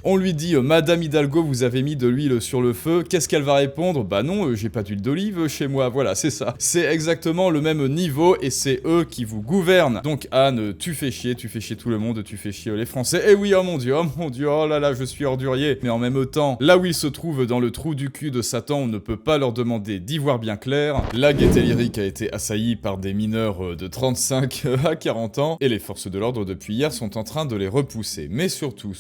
On lui dit Madame Hidalgo, vous avez mis de l'huile sur le feu. Qu'est-ce qu'elle va répondre? Bah non, j'ai pas d'huile d'olive chez moi. Voilà, c'est ça. C'est exactement le même niveau et c'est eux qui vous gouvernent. Donc Anne, tu fais chier tout le monde, tu fais chier les Français. Et oui, oh mon dieu, oh là là, je suis ordurier. Mais en même temps, là où ils se trouvent dans le trou du cul de Satan, on ne peut pas leur demander d'y voir bien clair. La Gaîté Lyrique a été assaillie par des mineurs de 35 à 40 ans et les forces de l'ordre depuis hier sont en train de les repousser. Mais surtout,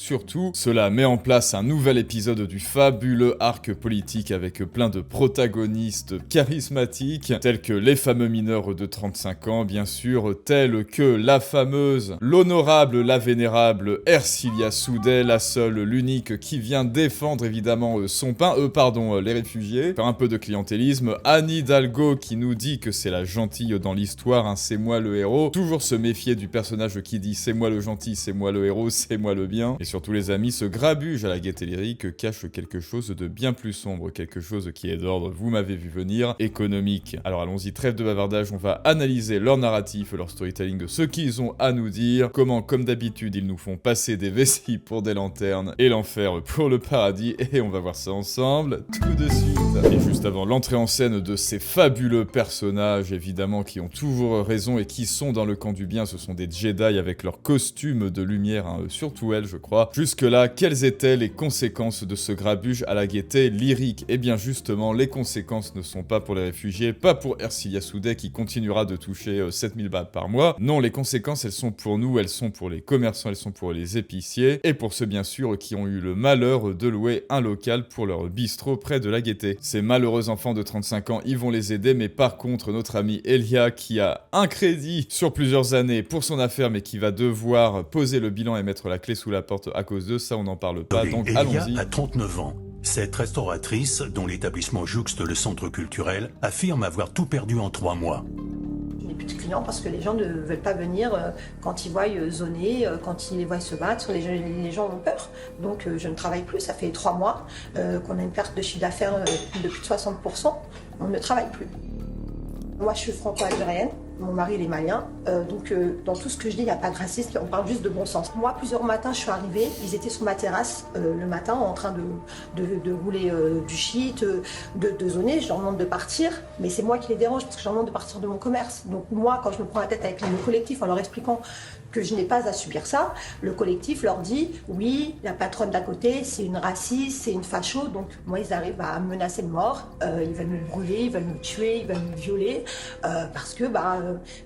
cela met en place un nouvel épisode du fabuleux arc politique avec plein de protagonistes charismatiques, tels que les fameux mineurs de 35 ans, bien sûr, tels que la fameuse, l'honorable, la vénérable Ercilia Soudet, la seule, l'unique qui vient défendre évidemment son pain, les réfugiés, faire un peu de clientélisme, Anne Hidalgo qui nous dit que c'est la gentille dans l'histoire, hein, c'est moi le héros, toujours se méfier du personnage qui dit c'est moi le gentil, c'est moi le héros, c'est moi le bien, et surtout les amis, ce grabuge à la Gaîté Lyrique cache quelque chose de bien plus sombre, quelque chose qui est d'ordre, vous m'avez vu venir, économique. Alors allons-y, trêve de bavardage, on va analyser leur narratif, leur storytelling, ce qu'ils ont à nous dire, comment comme d'habitude ils nous font passer des vessies pour des lanternes et l'enfer pour le paradis, et on va voir ça ensemble tout de suite. Et juste avant l'entrée en scène de ces fabuleux personnages, évidemment, qui ont toujours raison et qui sont dans le camp du bien, ce sont des Jedi avec leurs costumes de lumière, hein, surtout elle, je crois. Jusque-là, quelles étaient les conséquences de ce grabuge à la Gaîté Lyrique? Eh bien justement, les conséquences ne sont pas pour les réfugiés, pas pour Ercilia Soudet qui continuera de toucher 7000 bahts par mois. Non, les conséquences, elles sont pour nous, elles sont pour les commerçants, elles sont pour les épiciers, et pour ceux bien sûr qui ont eu le malheur de louer un local pour leur bistrot près de la Gaîté. Ces malheureux enfants de 35 ans, ils vont les aider, mais par contre, notre amie Elia, qui a un crédit sur plusieurs années pour son affaire, mais qui va devoir poser le bilan et mettre la clé sous la porte à cause de ça, on n'en parle pas, donc allons-y. Elia a 39 ans. Cette restauratrice, dont l'établissement jouxte le centre culturel, affirme avoir tout perdu en 3 mois. Je n'ai plus de clients parce que les gens ne veulent pas venir quand ils voient zoner, quand ils les voient se battre, les gens ont peur. Donc je ne travaille plus, ça fait 3 mois qu'on a une perte de chiffre d'affaires de plus de 60%, on ne travaille plus. Moi je suis franco-algérienne, mon mari il est malien, donc dans tout ce que je dis il n'y a pas de racisme, on parle juste de bon sens. Moi plusieurs matins je suis arrivée, ils étaient sur ma terrasse le matin en train de rouler du shit, de zoner, je leur demande de partir, mais c'est moi qui les dérange parce que je leur demande de partir de mon commerce. Donc moi quand je me prends la tête avec le collectif en leur expliquant que je n'ai pas à subir ça, le collectif leur dit oui, la patronne d'à côté c'est une raciste, c'est une facho, donc moi ils arrivent à menacer de mort, ils veulent me brûler, ils veulent me tuer, ils veulent me violer, parce que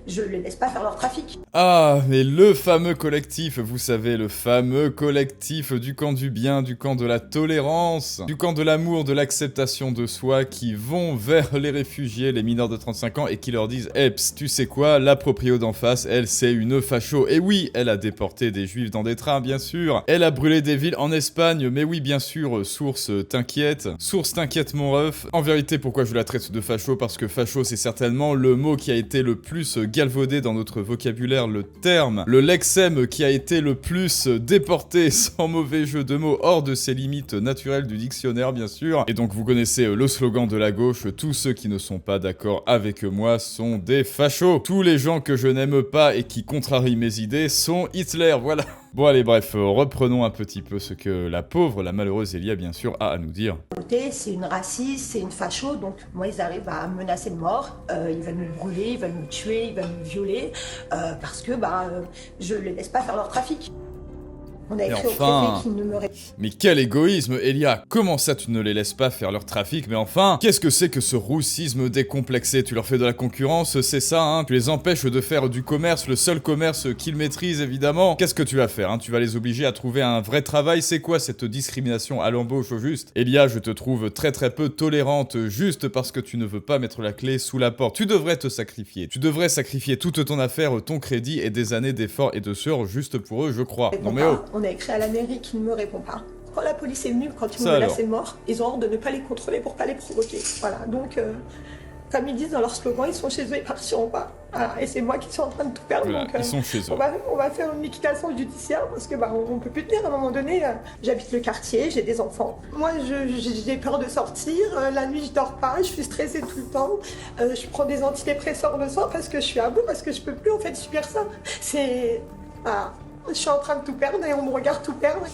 je les laisse pas faire leur trafic. Ah, mais le fameux collectif, vous savez, le fameux collectif du camp du bien, du camp de la tolérance, du camp de l'amour, de l'acceptation de soi, qui vont vers les réfugiés, les mineurs de 35 ans, et qui leur disent « Eps, tu sais quoi, la proprio d'en face, elle, c'est une facho. Et oui, elle a déporté des juifs dans des trains, bien sûr. Elle a brûlé des villes en Espagne, mais oui, bien sûr, source t'inquiète mon ref. En vérité, pourquoi je la traite de facho? Parce que facho, c'est certainement le mot qui a été le plus galvaudé dans notre vocabulaire, le terme, le lexème qui a été le plus déporté, sans mauvais jeu de mots, hors de ses limites naturelles du dictionnaire, bien sûr. Et donc, vous connaissez le slogan de la gauche, tous ceux qui ne sont pas d'accord avec moi sont des fachos. Tous les gens que je n'aime pas et qui contrarient mes idées sont Hitler, voilà. Bon allez bref, reprenons un petit peu ce que la pauvre, la malheureuse Elia bien sûr a à nous dire. C'est une raciste, c'est une facho, donc moi ils arrivent à me menacer de mort, ils veulent me brûler, ils veulent me tuer, ils veulent me violer, parce que je les laisse pas faire leur trafic. On a écrit au préfet qu'il ne me répond. Mais quel égoïsme, Elia! Comment ça tu ne les laisses pas faire leur trafic? Mais enfin, qu'est-ce que c'est que ce roussisme décomplexé? Tu leur fais de la concurrence, c'est ça, hein? Tu les empêches de faire du commerce, le seul commerce qu'ils maîtrisent, évidemment. Qu'est-ce que tu vas faire, hein? Tu vas les obliger à trouver un vrai travail? C'est quoi cette discrimination à l'embauche au juste? Elia, je te trouve très peu tolérante, juste parce que tu ne veux pas mettre la clé sous la porte. Tu devrais te sacrifier. Tu devrais sacrifier toute ton affaire, ton crédit et des années d'efforts et de sueur juste pour eux, je crois. Non mais oh! On a écrit à la mairie qui ne me répond pas. Quand la police est venue, quand ils m'ont menacé de mort, ils ont ordre de ne pas les contrôler pour pas les provoquer. Voilà, donc comme ils disent dans leur slogan, ils sont chez eux, ils partiront pas. Voilà, et c'est moi qui suis en train de tout perdre. Voilà, donc, ils sont chez eux. On va faire une liquidation judiciaire parce que on peut plus tenir à un moment donné. J'habite le quartier, j'ai des enfants. Moi, j'ai peur de sortir. La nuit, je dors pas. Je suis stressée tout le temps. Je prends des antidépresseurs le soir parce que je suis à bout, parce que je peux plus en fait subir ça. C'est voilà. Je suis en train de tout perdre et on me regarde tout perdre.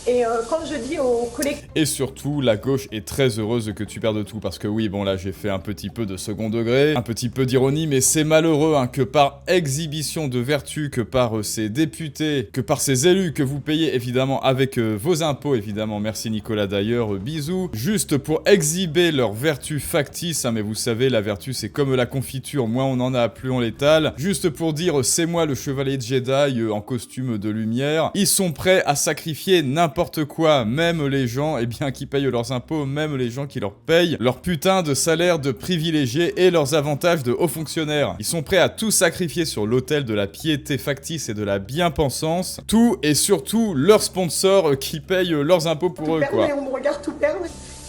Et quand je dis au collectif... Et surtout, la gauche est très heureuse que tu perdes tout, parce que oui, bon là j'ai fait un petit peu de second degré, un petit peu d'ironie, mais c'est malheureux hein, que par exhibition de vertu, que par ces députés, que par ces élus que vous payez évidemment avec vos impôts, évidemment, merci Nicolas d'ailleurs, bisous, juste pour exhiber leur vertu factice, hein, mais vous savez, la vertu c'est comme la confiture, moins on en a, plus on l'étale, juste pour dire c'est moi le chevalier de Jedi en costume de lumière, ils sont prêts à sacrifier n'importe quoi, même les gens eh bien, qui payent leurs impôts, même les gens qui leur payent leur putain de salaire de privilégiés et leurs avantages de hauts fonctionnaires. Ils sont prêts à tout sacrifier sur l'autel de la piété factice et de la bien-pensance, tout et surtout leurs sponsors qui payent leurs impôts pour eux, quoi. On me regarde tout perdre.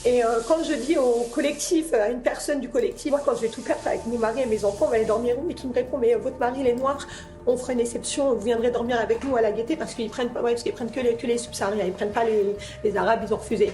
Et quand je dis au collectif, à une personne du collectif, moi quand je vais tout perdre avec mon mari et mes enfants, on va aller dormir où? Et qui me répond, mais votre mari il est noir, on fera une exception, vous viendrez dormir avec nous à la Gaîté parce qu'ils prennent, parce qu'ils prennent que les subsahariens, ils prennent pas les Arabes, ils ont refusé.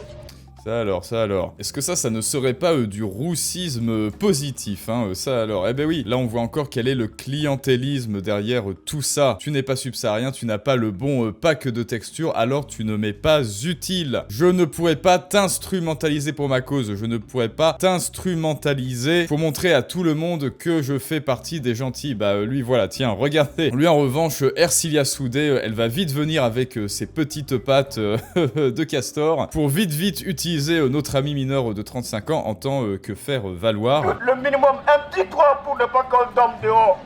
Ça alors. Est-ce que ça ne serait pas du roussisme positif, hein, ça alors? Eh ben oui, là on voit encore quel est le clientélisme derrière tout ça. Tu n'es pas subsaharien, tu n'as pas le bon pack de texture, alors tu ne m'es pas utile. Je ne pourrais pas t'instrumentaliser pour ma cause, je ne pourrais pas t'instrumentaliser pour montrer à tout le monde que je fais partie des gentils. Bah lui voilà, tiens, regardez. Lui en revanche, Ercilia Soudé, elle va vite venir avec ses petites pattes de castor pour vite utiliser notre ami mineur de 35 ans en tant que faire valoir. Le minimum, un petit toit pour ne pas qu'on tombe dehors.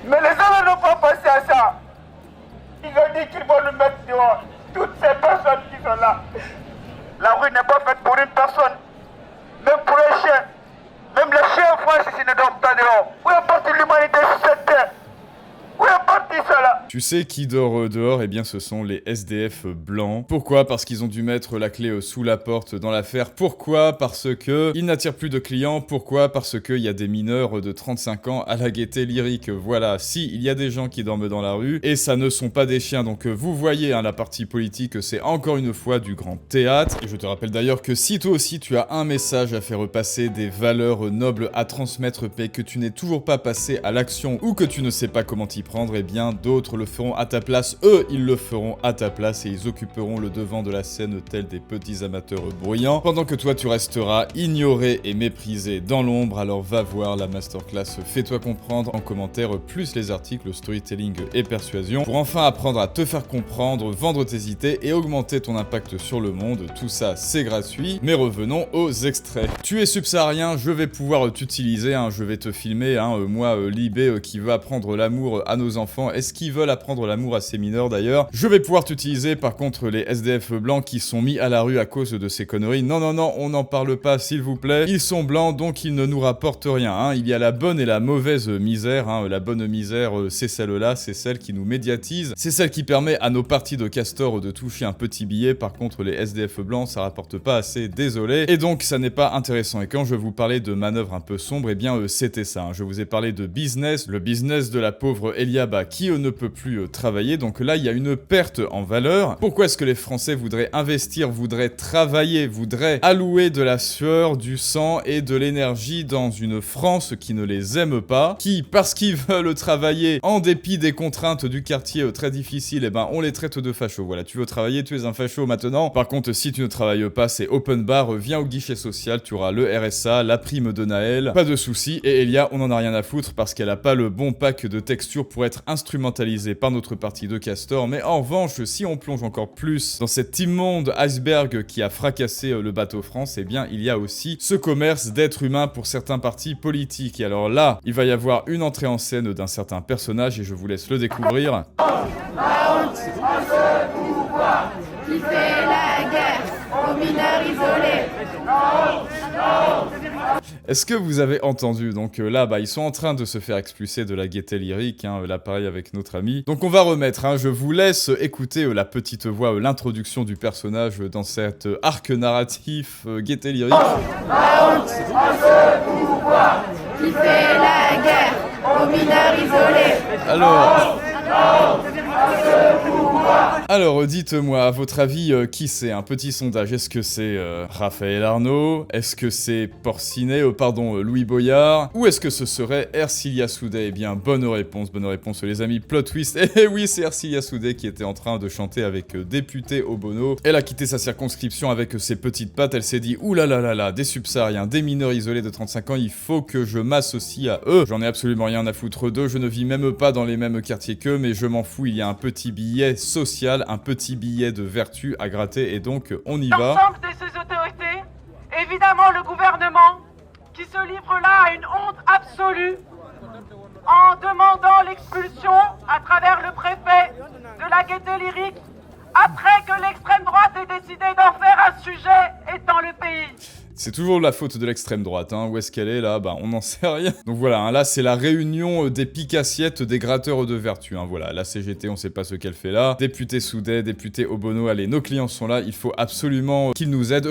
Mais les gens n'ont pas pensé à ça. Ils ont dit qu'ils vont nous mettre dehors. Toutes ces personnes qui sont là. La rue n'est pas faite pour une personne. Même pour un chien. Même les chiens en France ici ne dorment pas dehors. Où est partie l'humanité sur cette terre? Où est parti cela? Tu sais qui dort dehors? Eh bien ce sont les SDF blancs. Pourquoi? Parce qu'ils ont dû mettre la clé sous la porte dans l'affaire. Pourquoi? Parce que ils n'attirent plus de clients. Pourquoi? Parce qu'il y a des mineurs de 35 ans à la Gaîté Lyrique. Voilà, si, il y a des gens qui dorment dans la rue, et ça ne sont pas des chiens. Donc vous voyez, hein, la partie politique, c'est encore une fois du grand théâtre. Et je te rappelle d'ailleurs que si toi aussi tu as un message à faire passer, des valeurs nobles à transmettre, mais que tu n'es toujours pas passé à l'action, ou que tu ne sais pas comment t'y prendre, eh bien d'autres le feront à ta place. Eux, ils le feront à ta place et ils occuperont le devant de la scène tels des petits amateurs bruyants, pendant que toi tu resteras ignoré et méprisé dans l'ombre. Alors va voir la masterclass Fais-toi comprendre en commentaire, plus les articles storytelling et persuasion, pour enfin apprendre à te faire comprendre, vendre tes idées et augmenter ton impact sur le monde. Tout ça c'est gratuit, mais revenons aux extraits. Tu es subsaharien, je vais pouvoir t'utiliser, hein, je vais te filmer, hein, moi Libé qui veut apprendre l'amour à nos enfants. Est-ce qu'ils veulent apprendre l'amour à ces mineurs d'ailleurs? Je vais pouvoir t'utiliser. Par contre, les SDF blancs qui sont mis à la rue à cause de ces conneries, non, on n'en parle pas s'il vous plaît. Ils sont blancs donc ils ne nous rapportent rien, hein. Il y a la bonne et la mauvaise misère, hein. La bonne misère c'est celle-là, c'est celle qui nous médiatise, c'est celle qui permet à nos partis de castor de toucher un petit billet. Par contre les SDF blancs ça rapporte pas assez, désolé, et donc ça n'est pas intéressant. Et quand je vous parlais de manœuvres un peu sombres, eh bien c'était ça, hein. Je vous ai parlé de business, le business de la pauvre Eliaba qui ne peut plus travailler, donc là il y a une perte en valeur. Pourquoi est-ce que les Français voudraient investir, voudraient travailler, voudraient allouer de la sueur, du sang et de l'énergie dans une France qui ne les aime pas, qui, parce qu'ils veulent travailler en dépit des contraintes du quartier très difficiles, eh ben on les traite de fachos. Voilà, tu veux travailler, tu es un facho maintenant. Par contre, si tu ne travailles pas, c'est open bar, viens au guichet social, tu auras le RSA, la prime de Naël, pas de soucis. Et Elia, on en a rien à foutre parce qu'elle a pas le bon pack de texture pour être instrumentalisée par notre parti de castor. Mais en revanche, si on plonge encore plus dans cet immonde iceberg qui a fracassé le bateau France, eh bien il y a aussi ce commerce d'êtres humains pour certains partis politiques. Et alors là, il va y avoir une entrée en scène d'un certain personnage et je vous laisse le découvrir. Qui fait la guerre aux mineurs isolés. Est-ce que vous avez entendu? Donc là, ils sont en train de se faire expulser de la Gaîté Lyrique, hein, là pareil avec notre ami. Donc on va remettre, hein, je vous laisse écouter la petite voix, l'introduction du personnage dans cet arc narratif Gaîté Lyrique. Honte à ce pouvoir qui fait la guerre aux mineurs isolés. Alors... Honte à ce pouvoir Alors, dites-moi, à votre avis, qui c'est? Un petit sondage. Est-ce que c'est Raphaël Arnaud? Est-ce que c'est Porcinet, Louis Boyard? Ou est-ce que ce serait Ercilia Soudet? Eh bien, bonne réponse, les amis. Plot twist. Eh oui, c'est Ercilia Soudet qui était en train de chanter avec député Obono. Elle a quitté sa circonscription avec ses petites pattes. Elle s'est dit, oulala, des subsahariens, des mineurs isolés de 35 ans, il faut que je m'associe à eux. J'en ai absolument rien à foutre d'eux. Je ne vis même pas dans les mêmes quartiers qu'eux, mais je m'en fous. Il y a un petit billet social, un petit billet de vertu à gratter, et donc on y va. L'ensemble de ces autorités, évidemment le gouvernement, qui se livre là à une honte absolue, en demandant l'expulsion à travers le préfet de la Gaîté Lyrique, après que l'extrême droite ait décidé d'en faire un sujet étant le pays. C'est toujours la faute de l'extrême droite, hein. Où est-ce qu'elle est là? Bah on n'en sait rien. Donc voilà, hein, là c'est la réunion des piques-assiettes des gratteurs de vertu, hein. Voilà, la CGT on sait pas ce qu'elle fait là. Député Soudet, député Obono, allez, nos clients sont là, il faut absolument qu'ils nous aident,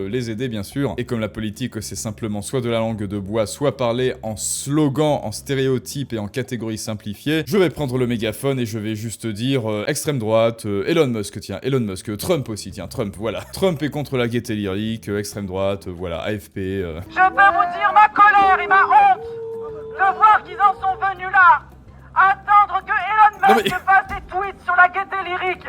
les aider bien sûr. Et comme la politique c'est simplement soit de la langue de bois, soit parler en slogan, en stéréotype et en catégorie simplifiée, je vais prendre le mégaphone et je vais juste dire extrême droite, Elon Musk, Trump aussi, Trump, voilà. Trump est contre la Gaîté Lyrique, extrême droite, voilà, AFP. Je peux vous dire ma colère et ma honte de voir qu'ils en sont venus là, à attendre que Elon Musk fasse des tweets sur la Gaîté Lyrique,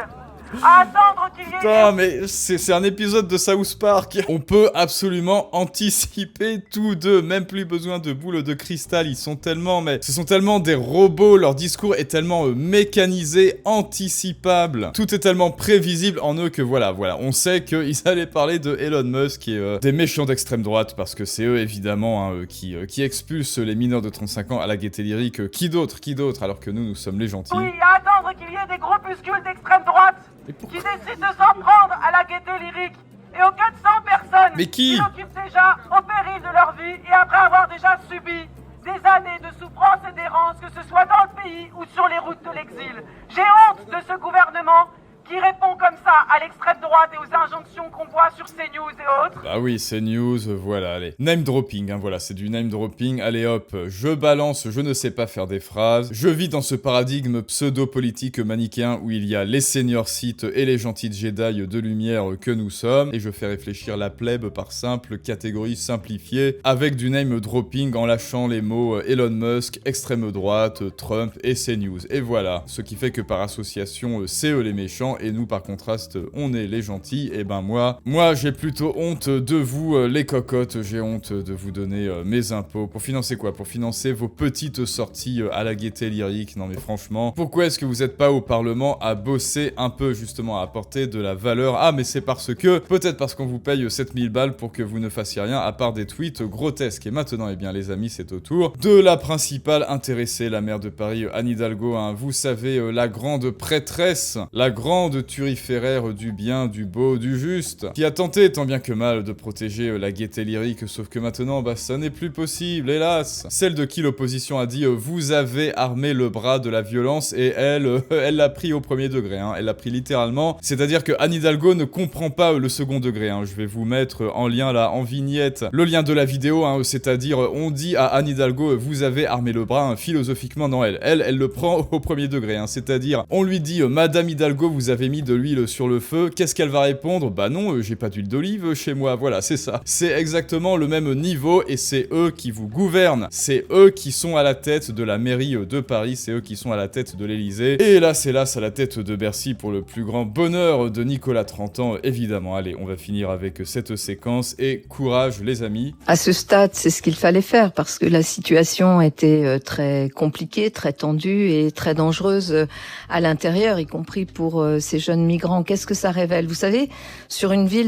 à attendre qu'il y ait... Putain, mais c'est un épisode de South Park. On peut absolument anticiper tous deux, même plus besoin de boules de cristal. Ils sont tellement, ce sont tellement des robots. Leur discours est tellement mécanisé, anticipable. Tout est tellement prévisible en eux que voilà. On sait qu'ils allaient parler de Elon Musk et des méchants d'extrême droite, parce que c'est eux évidemment hein, qui expulsent les mineurs de 35 ans à la Gaîté Lyrique. Qui d'autre, alors que nous sommes les gentils. Oui, à attendre qu'il y ait des groupuscules d'extrême droite qui décident de s'en prendre à la Gaîté Lyrique et aux 400 personnes qui l'occupent déjà au péril de leur vie et après avoir déjà subi des années de souffrance et d'errance, que ce soit dans le pays ou sur les routes de l'exil. J'ai honte de ce gouvernement qui répond comme ça à l'extrême droite et aux injonctions qu'on voit sur CNews et autres. Ah oui, CNews, voilà, allez. Name dropping, hein, voilà, c'est du name dropping. Allez hop, je balance, je ne sais pas faire des phrases. Je vis dans ce paradigme pseudo-politique manichéen où il y a les seniors Sith et les gentils Jedi de lumière que nous sommes. Et je fais réfléchir la plèbe par simple catégorie simplifiée avec du name dropping en lâchant les mots Elon Musk, extrême droite, Trump et CNews. Et voilà, ce qui fait que par association, c'est eux les méchants. Et nous par contraste on est les gentils. Et ben moi j'ai plutôt honte de vous les cocottes, j'ai honte de vous donner mes impôts. Pour financer quoi? Pour financer vos petites sorties à la Gaîté Lyrique. Non mais franchement, pourquoi est-ce que vous êtes pas au Parlement à bosser un peu justement, à apporter de la valeur? Ah mais c'est peut-être parce qu'on vous paye 7000 balles pour que vous ne fassiez rien à part des tweets grotesques. Et maintenant eh bien les amis, c'est au tour de la principale intéressée, la maire de Paris, Anne Hidalgo, hein. Vous savez, la grande prêtresse, la grande turiféraire du bien, du beau, du juste, qui a tenté tant bien que mal de protéger la Gaîté Lyrique, sauf que maintenant, ça n'est plus possible, hélas. Celle de qui l'opposition a dit vous avez armé le bras de la violence, et elle l'a pris au premier degré, hein. Elle l'a pris littéralement, c'est-à-dire que Anne Hidalgo ne comprend pas le second degré, hein. Je vais vous mettre en lien là, en vignette, le lien de la vidéo, hein, c'est-à-dire on dit à Anne Hidalgo vous avez armé le bras, hein, philosophiquement non, elle le prend au premier degré, hein. C'est-à-dire on lui dit Madame Hidalgo vous avez mis de l'huile sur le feu, qu'est-ce qu'elle va répondre? Bah non, j'ai pas d'huile d'olive chez moi, voilà, c'est ça. C'est exactement le même niveau et c'est eux qui vous gouvernent. C'est eux qui sont à la tête de la mairie de Paris, c'est eux qui sont à la tête de l'Elysée. Et hélas, à la tête de Bercy pour le plus grand bonheur de Nicolas 30 ans, évidemment. Allez, on va finir avec cette séquence et courage les amis. À ce stade, c'est ce qu'il fallait faire parce que la situation était très compliquée, très tendue et très dangereuse à l'intérieur, y compris pour ces jeunes migrants. Qu'est-ce que ça révèle? Vous savez,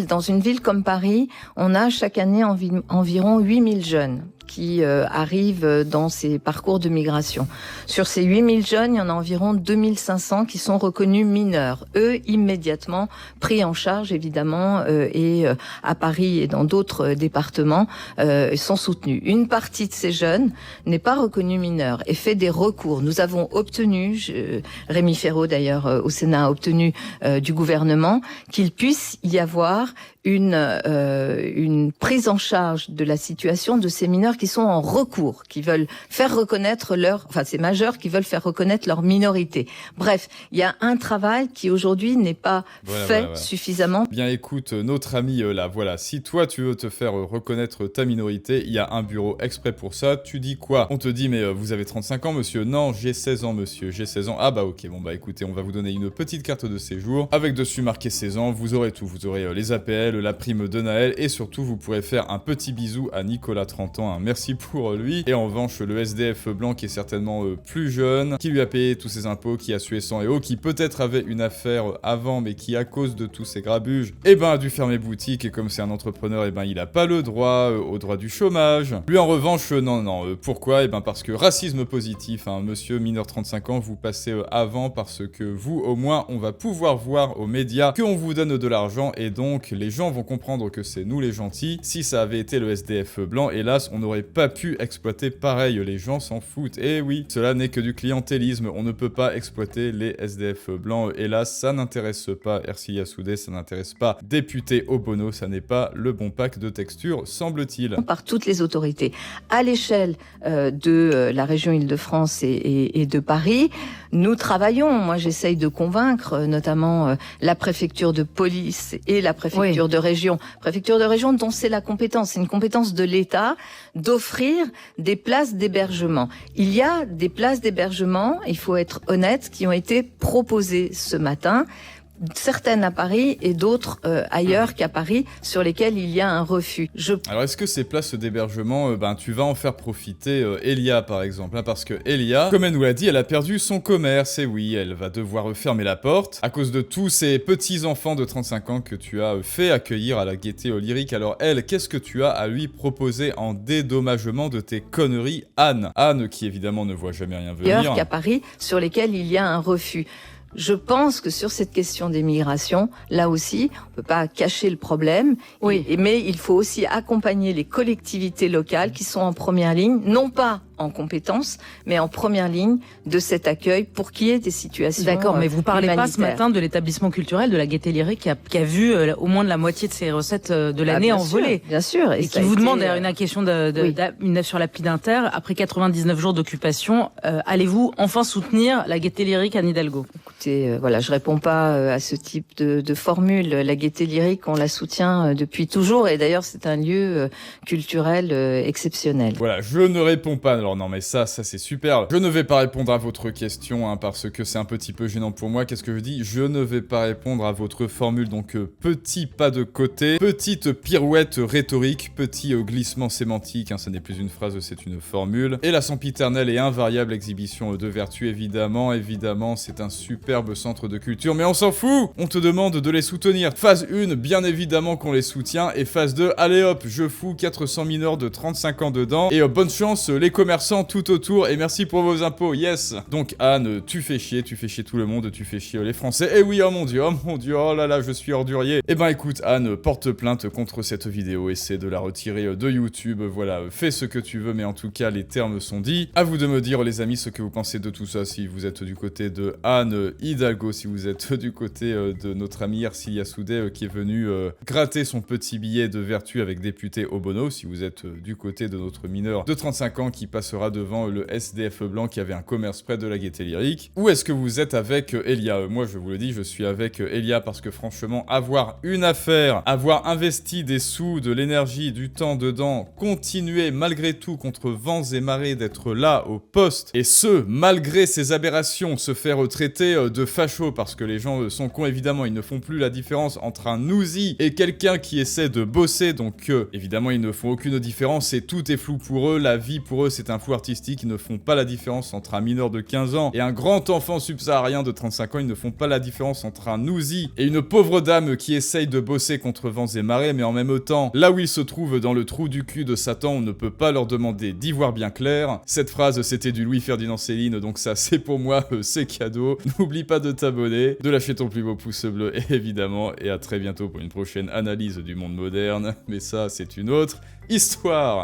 dans une ville comme Paris, on a chaque année environ 8000 jeunes qui arrivent dans ces parcours de migration. Sur ces 8000 jeunes, il y en a environ 2500 qui sont reconnus mineurs. Eux, immédiatement pris en charge, évidemment, et à Paris et dans d'autres départements, sont soutenus. Une partie de ces jeunes n'est pas reconnue mineure et fait des recours. Nous avons obtenu, Rémi Féraud d'ailleurs au Sénat a obtenu du gouvernement qu'il puisse y avoir une prise en charge de la situation de ces mineurs qui sont en recours, qui veulent faire reconnaître ces majeurs qui veulent faire reconnaître leur minorité. Bref, il y a un travail qui aujourd'hui n'est pas fait suffisamment. Bien écoute, notre ami là, voilà, si toi tu veux te faire reconnaître ta minorité, il y a un bureau exprès pour ça. Tu dis quoi? On te dit mais vous avez 35 ans monsieur? Non, j'ai 16 ans monsieur, j'ai 16 ans. Ah bah ok, bon bah écoutez, on va vous donner une petite carte de séjour avec dessus marqué 16 ans, vous aurez tout, vous aurez les APL, la prime de Naël et surtout vous pourrez faire un petit bisou à Nicolas 30 ans, hein. Merci pour lui. Et en revanche le SDF blanc qui est certainement plus jeune, qui lui a payé tous ses impôts, qui a sué sang et eau, qui peut-être avait une affaire avant mais qui à cause de tous ces grabuges, a dû fermer boutique et comme c'est un entrepreneur, il a pas le droit au droit du chômage. Lui en revanche, non. Pourquoi? Parce que racisme positif, hein, monsieur mineur 35 ans, vous passez avant parce que vous, au moins, on va pouvoir voir aux médias qu'on vous donne de l'argent et donc les gens vont comprendre que c'est nous les gentils. Si ça avait été le SDF blanc, hélas, on n'aurait pas pu exploiter pareil, les gens s'en foutent. Et oui, cela n'est que du clientélisme, on ne peut pas exploiter les SDF blancs, hélas, ça n'intéresse pas Ercilia Soudé, ça n'intéresse pas député Obono, ça n'est pas le bon pack de texture, semble-t-il. Par toutes les autorités. À l'échelle de la région Île-de-France et de Paris, nous travaillons. Moi, j'essaye de convaincre notamment la préfecture de police et la préfecture de région. Préfecture de région dont c'est la compétence. C'est une compétence de l'État d'offrir des places d'hébergement. Il y a des places d'hébergement, il faut être honnête, qui ont été proposées ce matin. Certaines à Paris et d'autres ailleurs qu'à Paris, sur lesquelles il y a un refus. Alors est-ce que ces places d'hébergement, tu vas en faire profiter Elia par exemple, hein, parce que Elia, comme elle nous l'a dit, elle a perdu son commerce, et oui, elle va devoir fermer la porte à cause de tous ces petits-enfants de 35 ans que tu as fait accueillir à la Gaîté Lyrique. Alors elle, qu'est-ce que tu as à lui proposer en dédommagement de tes conneries, Anne? Anne qui évidemment ne voit jamais rien venir. Ailleurs qu'à Paris, sur lesquelles il y a un refus. Je pense que sur cette question des migrations, là aussi, on peut pas cacher le problème. Mais il faut aussi accompagner les collectivités locales qui sont en première ligne, non pas en compétences, mais en première ligne de cet accueil pour qu'il y ait des situations D'accord, mais vous parlez pas ce humanitaires. matin de l'établissement culturel de la Gaîté Lyrique qui a vu au moins de la moitié de ses recettes de l'année envolées. Bien sûr. Et qui vous demande d'ailleurs une question sur l'appli d'Inter, après 99 jours d'occupation, allez-vous enfin soutenir la Gaîté Lyrique Anne Hidalgo? Écoutez, je réponds pas à ce type de formule. La Gaîté Lyrique, on la soutient depuis toujours et d'ailleurs c'est un lieu culturel exceptionnel. Voilà, je ne réponds pas. Alors non mais ça c'est super. Je ne vais pas répondre à votre question hein, parce que c'est un petit peu gênant pour moi. Qu'est-ce que je dis? Je ne vais pas répondre à votre formule. Donc petit pas de côté, petite pirouette rhétorique, petit glissement sémantique. Hein, ce n'est plus une phrase, c'est une formule. Et la sempiternelle et invariable exhibition de vertu, évidemment, c'est un superbe centre de culture. Mais on s'en fout. On te demande de les soutenir. Phase 1, bien évidemment qu'on les soutient. Et phase 2, allez hop, je fous 400 mineurs de 35 ans dedans. Et bonne chance les commerçants tout autour et merci pour vos impôts, yes. Donc Anne, tu fais chier tout le monde, tu fais chier les Français. Et oui, oh mon dieu, oh là là, je suis ordurier. Eh ben écoute Anne, porte plainte contre cette vidéo, essaie de la retirer de YouTube, voilà, fais ce que tu veux, mais en tout cas les termes sont dits. À vous de me dire les amis ce que vous pensez de tout ça, si vous êtes du côté de Anne Hidalgo, si vous êtes du côté de notre amie Ercilia Soudé qui est venue gratter son petit billet de vertu avec député Obono, si vous êtes du côté de notre mineur de 35 ans qui passera devant le SDF blanc qui avait un commerce près de la Gaîté Lyrique, ou est-ce que vous êtes avec Elia? Moi je vous le dis, je suis avec Elia parce que franchement avoir une affaire, avoir investi des sous, de l'énergie, du temps dedans, continuer malgré tout contre vents et marées d'être là au poste, et ce malgré ces aberrations, se faire traiter de facho parce que les gens sont cons évidemment, ils ne font plus la différence entre un nouzi et quelqu'un qui essaie de bosser, donc évidemment ils ne font aucune différence et tout est flou pour eux, la vie pour eux c'est un flou artistique, ils ne font pas la différence entre un mineur de 15 ans et un grand enfant subsaharien de 35 ans, ils ne font pas la différence entre un nouzi et une pauvre dame qui essaye de bosser contre vents et marées, mais en même temps, là où ils se trouvent dans le trou du cul de Satan, on ne peut pas leur demander d'y voir bien clair. Cette phrase, c'était du Louis-Ferdinand Céline, donc ça c'est pour moi, c'est cadeau. N'oublie pas de t'abonner, de lâcher ton plus beau pouce bleu, évidemment, et à très bientôt pour une prochaine analyse du monde moderne, mais ça c'est une autre histoire.